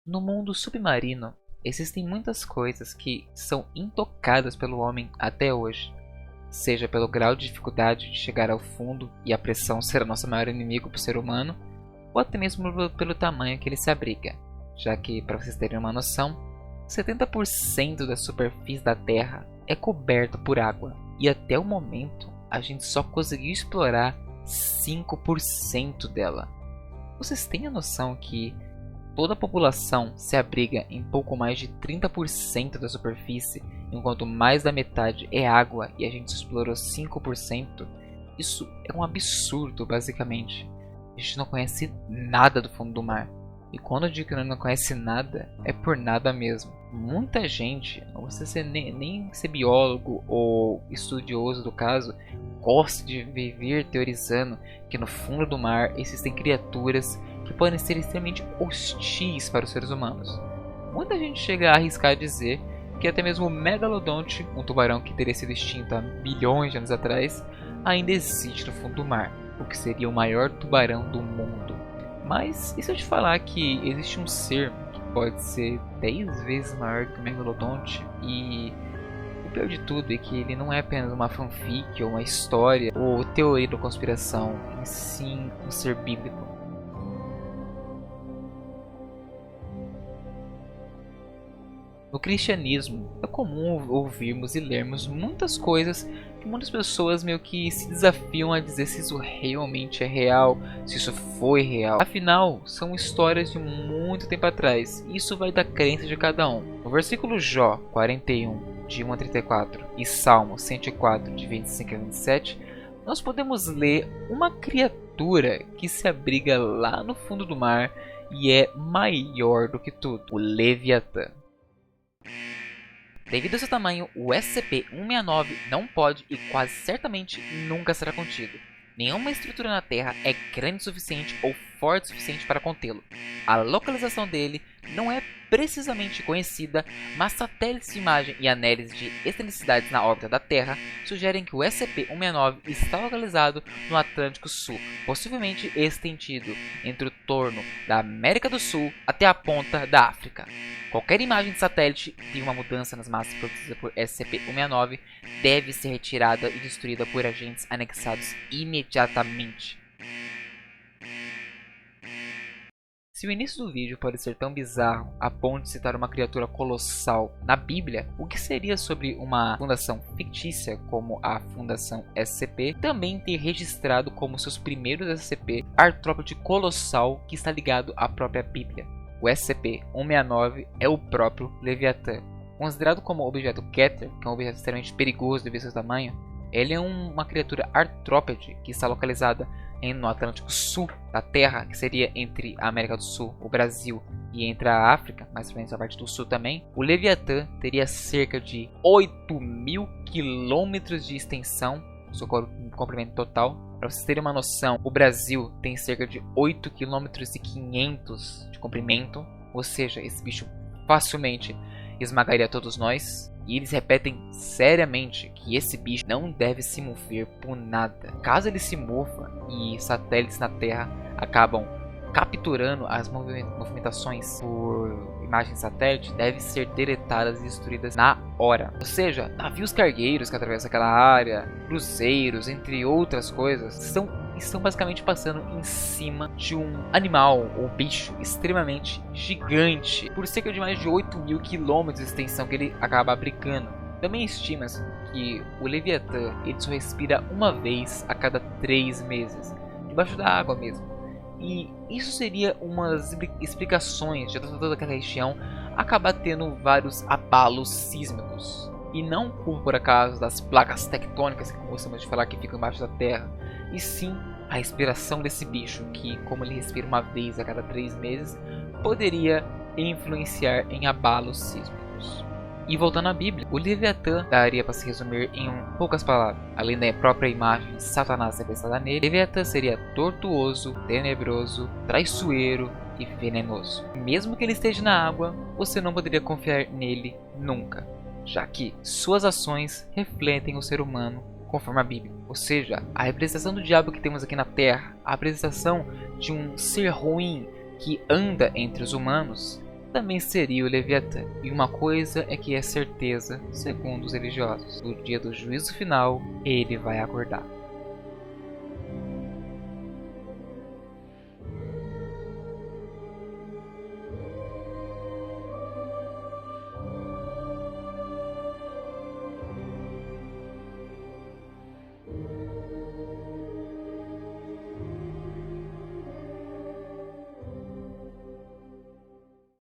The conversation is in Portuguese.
No mundo submarino, existem muitas coisas que são intocadas pelo homem até hoje, seja pelo grau de dificuldade de chegar ao fundo e a pressão ser o nosso maior inimigo para o ser humano, ou até mesmo pelo tamanho que ele se abriga, já que, para vocês terem uma noção, 70% da superfície da Terra é coberta por água, e até o momento a gente só conseguiu explorar 5% dela. Vocês têm a noção que toda a população se abriga em pouco mais de 30% da superfície, enquanto mais da metade é água e a gente explorou 5%? Isso é um absurdo, basicamente. A gente não conhece nada do fundo do mar. E quando eu digo que não conhece nada, é por nada mesmo. Muita gente, não precisa nem ser biólogo ou estudioso do caso, gosta de viver teorizando que no fundo do mar existem criaturas que podem ser extremamente hostis para os seres humanos. Muita gente chega a arriscar dizer que até mesmo o Megalodonte, um tubarão que teria sido extinto há bilhões de anos atrás, ainda existe no fundo do mar, o que seria o maior tubarão do mundo. Mas e se eu te falar que existe um ser que pode ser 10 vezes maior que o Megalodonte, e o pior de tudo é que ele não é apenas uma fanfic ou uma história ou teoria da conspiração, e sim um ser bíblico. No cristianismo, é comum ouvirmos e lermos muitas coisas que muitas pessoas meio que se desafiam a dizer se isso realmente é real, se isso foi real. Afinal, são histórias de muito tempo atrás, e isso vai da crença de cada um. No versículo Jó 41, de 1 a 34, e Salmo 104, de 25 a 27, nós podemos ler uma criatura que se abriga lá no fundo do mar e é maior do que tudo, o Leviatã. Devido ao seu tamanho, o SCP-169 não pode e quase certamente nunca será contido. Nenhuma estrutura na Terra é grande o suficiente ou forte o suficiente para contê-lo. A localização dele não é precisamente conhecida, mas satélites de imagem e análises de excentricidades na órbita da Terra sugerem que o SCP-169 está localizado no Atlântico Sul, possivelmente estendido entre o torno da América do Sul até a ponta da África. Qualquer imagem de satélite de uma mudança nas massas produzida por SCP-169 deve ser retirada e destruída por agentes anexados imediatamente. Se o início do vídeo pode ser tão bizarro a ponto de citar uma criatura colossal na Bíblia, o que seria sobre uma fundação fictícia como a Fundação SCP também ter registrado como seus primeiros SCP artrópode colossal que está ligado à própria Bíblia? O SCP-169 é o próprio Leviatã. Considerado como objeto Keter, que é um objeto extremamente perigoso devido ao seu tamanho, ele é uma criatura artrópode que está localizada no Atlântico Sul da Terra, que seria entre a América do Sul, o Brasil, e entre a África, mais ou menos a parte do sul também. O Leviatã teria cerca de 8.000 quilômetros de extensão, seu comprimento total. Para vocês terem uma noção, o Brasil tem cerca de 8,5 km de comprimento, ou seja, esse bicho facilmente esmagaria todos nós. E eles repetem seriamente que esse bicho não deve se mover por nada. Caso ele se mova e satélites na Terra acabam capturando as movimentações por imagem de satélite, devem ser deletadas e destruídas na hora. Ou seja, navios cargueiros que atravessam aquela área, cruzeiros, entre outras coisas, estão basicamente passando em cima de um animal ou bicho extremamente gigante, por cerca de mais de 8.000 km de extensão que ele acaba abrigando. Também estima-se que o Leviatã ele só respira uma vez a cada 3 meses, debaixo da água mesmo. E isso seria uma das explicações de toda aquela região acabar tendo vários abalos sísmicos. E não por acaso das placas tectônicas que gostamos de falar que ficam embaixo da Terra, e sim a respiração desse bicho que, como ele respira uma vez a cada 3 meses, poderia influenciar em abalos sísmicos. E voltando à Bíblia, o Leviatã daria para se resumir em poucas palavras. Além da própria imagem de Satanás representada nele, Leviatã seria tortuoso, tenebroso, traiçoeiro e venenoso. Mesmo que ele esteja na água, você não poderia confiar nele nunca, já que suas ações refletem o ser humano conforme a Bíblia. Ou seja, a representação do diabo que temos aqui na Terra, a representação de um ser ruim que anda entre os humanos, também seria o Leviatã. E uma coisa é que é certeza, segundo os religiosos: no dia do juízo final, ele vai acordar.